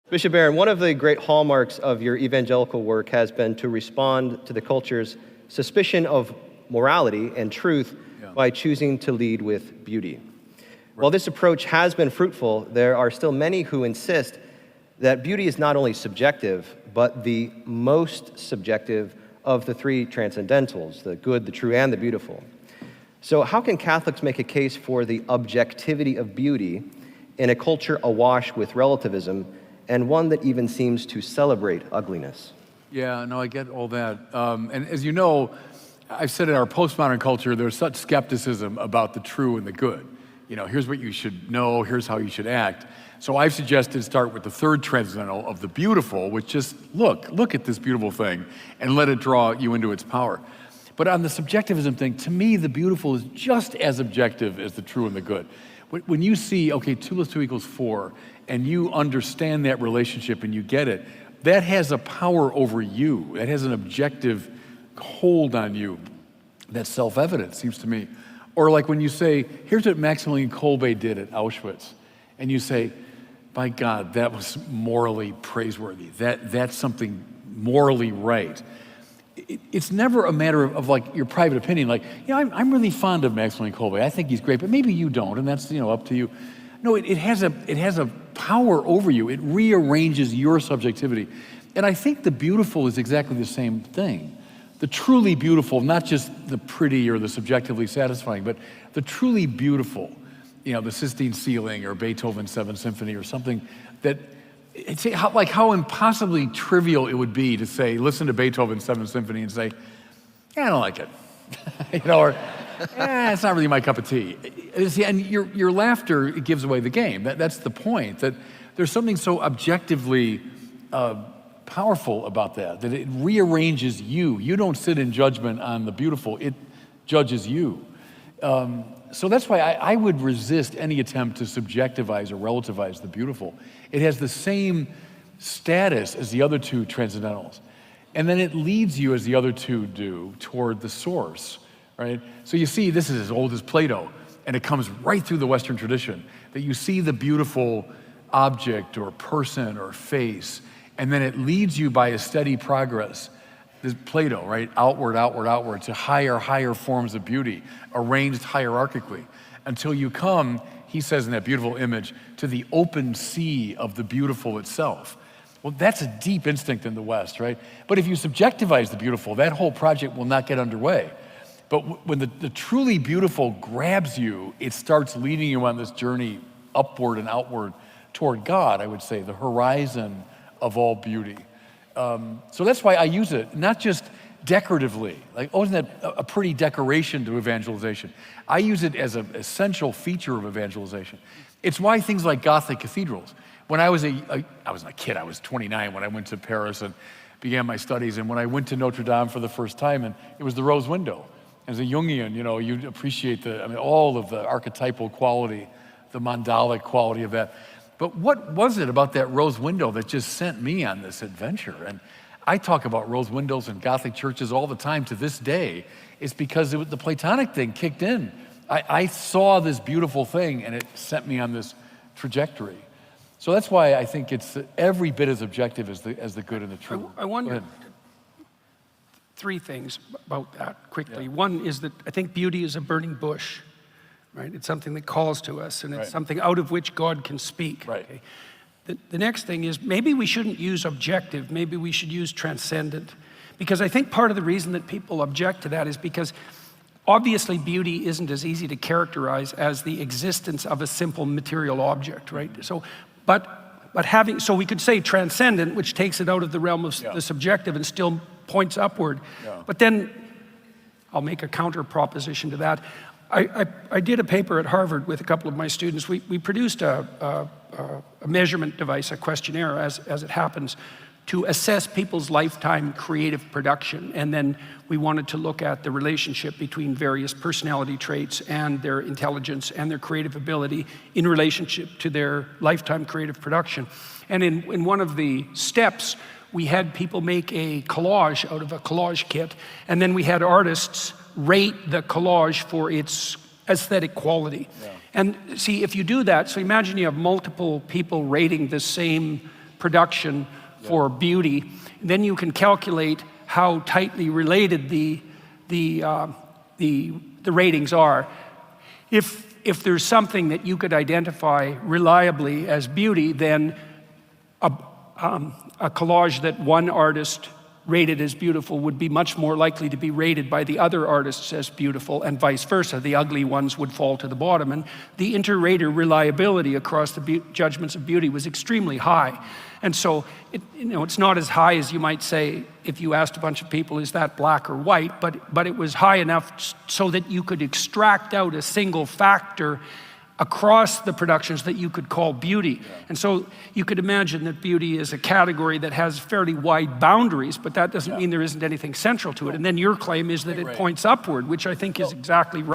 Bishop Barron, one of the great hallmarks of your evangelical work has been to respond to the culture's suspicion of morality and truth by choosing to lead with beauty. Right. While this approach has been fruitful, there are still many who insist that beauty is not only subjective, but the most subjective of the three transcendentals, the good, the true, and the beautiful. So how can Catholics make a case for the objectivity of beauty in a culture awash with relativism, and one that even seems to celebrate ugliness? Yeah, no, I get all that. And as you know, I've said in our postmodern culture, there's such skepticism about the true and the good. You know, here's what you should know, here's how you should act. So I've suggested start with the third transcendental of the beautiful, which just look at this beautiful thing and let it draw you into its power. But on the subjectivism thing, to me, the beautiful is just as objective as the true and the good. When you see, okay, 2 + 2 = 4, and you understand that relationship and you get it, that has a power over you. That has an objective hold on you. That's self-evident, seems to me. Or like when you say, here's what Maximilian Kolbe did at Auschwitz, and you say, by God, that was morally praiseworthy. That's something morally right. It's never a matter of like your private opinion, like, I'm really fond of Maximilian Kolbe. I think he's great, but maybe you don't, and that's up to you. No, it has a power over you. It rearranges your subjectivity. And I think the beautiful is exactly the same thing. The truly beautiful, not just the pretty or the subjectively satisfying, but the truly beautiful, the Sistine Ceiling or Beethoven's 7th Symphony or something that, it's how impossibly trivial it would be to say, listen to Beethoven's 7th Symphony and say, yeah, I don't like it. Or, it's not really my cup of tea. And your laughter, it gives away the game. That's the point, that there's something so objectively powerful about that it rearranges you. You don't sit in judgment on the beautiful, it judges you. So that's why I would resist any attempt to subjectivize or relativize the beautiful. It has the same status as the other two transcendentals. And then it leads you, as the other two do, toward the source, right? So you see, this is as old as Plato, and it comes right through the Western tradition, that you see the beautiful object or person or face, and then it leads you by a steady progress. This Plato, right? Outward, outward, outward to higher forms of beauty, arranged hierarchically, until you come, he says in that beautiful image, to the open sea of the beautiful itself. Well, that's a deep instinct in the West, right? But if you subjectivize the beautiful, that whole project will not get underway. But when the truly beautiful grabs you, it starts leading you on this journey upward and outward toward God, I would say, the horizon of all beauty. So that's why I use it, not just decoratively, like, isn't that a pretty decoration to evangelization? I use it as an essential feature of evangelization. It's why things like Gothic cathedrals. When I was a kid, I was 29 when I went to Paris and began my studies, and when I went to Notre Dame for the first time, and it was the rose window. As a Jungian, you appreciate all of the archetypal quality, the mandalic quality of that. But what was it about that rose window that just sent me on this adventure? And I talk about rose windows in Gothic churches all the time to this day. It's because the Platonic thing kicked in. I saw this beautiful thing and it sent me on this trajectory. So that's why I think it's every bit as objective as the good and the true. I wonder three things about that quickly. Yeah. One is that I think beauty is a burning bush. Right? It's something that calls to us, and it's something out of which God can speak. Right. Okay? The next thing is maybe we shouldn't use objective, maybe we should use transcendent. Because I think part of the reason that people object to that is because obviously beauty isn't as easy to characterize as the existence of a simple material object, right? So, but we could say transcendent, which takes it out of the realm of the subjective and still points upward. Yeah. But then I'll make a counter proposition to that. I did a paper at Harvard with a couple of my students. We produced a measurement device, a questionnaire, as it happens, to assess people's lifetime creative production. And then we wanted to look at the relationship between various personality traits and their intelligence and their creative ability in relationship to their lifetime creative production. And in one of the steps, we had people make a collage out of a collage kit, and then we had artists rate the collage for its aesthetic quality. Yeah. And see, if you do that, so imagine you have multiple people rating the same production for beauty. Then you can calculate how tightly related the ratings are. If there's something that you could identify reliably as beauty, then a collage that one artist rated as beautiful would be much more likely to be rated by the other artists as beautiful, and vice versa. The ugly ones would fall to the bottom. And the inter-rater reliability across the judgments of beauty was extremely high. And so, it's not as high as you might say if you asked a bunch of people, is that black or white? But it was high enough so that you could extract out a single factor across the productions that you could call beauty. And so you could imagine that beauty is a category that has fairly wide boundaries, but that doesn't mean there isn't anything central to it. And then your claim is that it points upward, which I think is exactly right.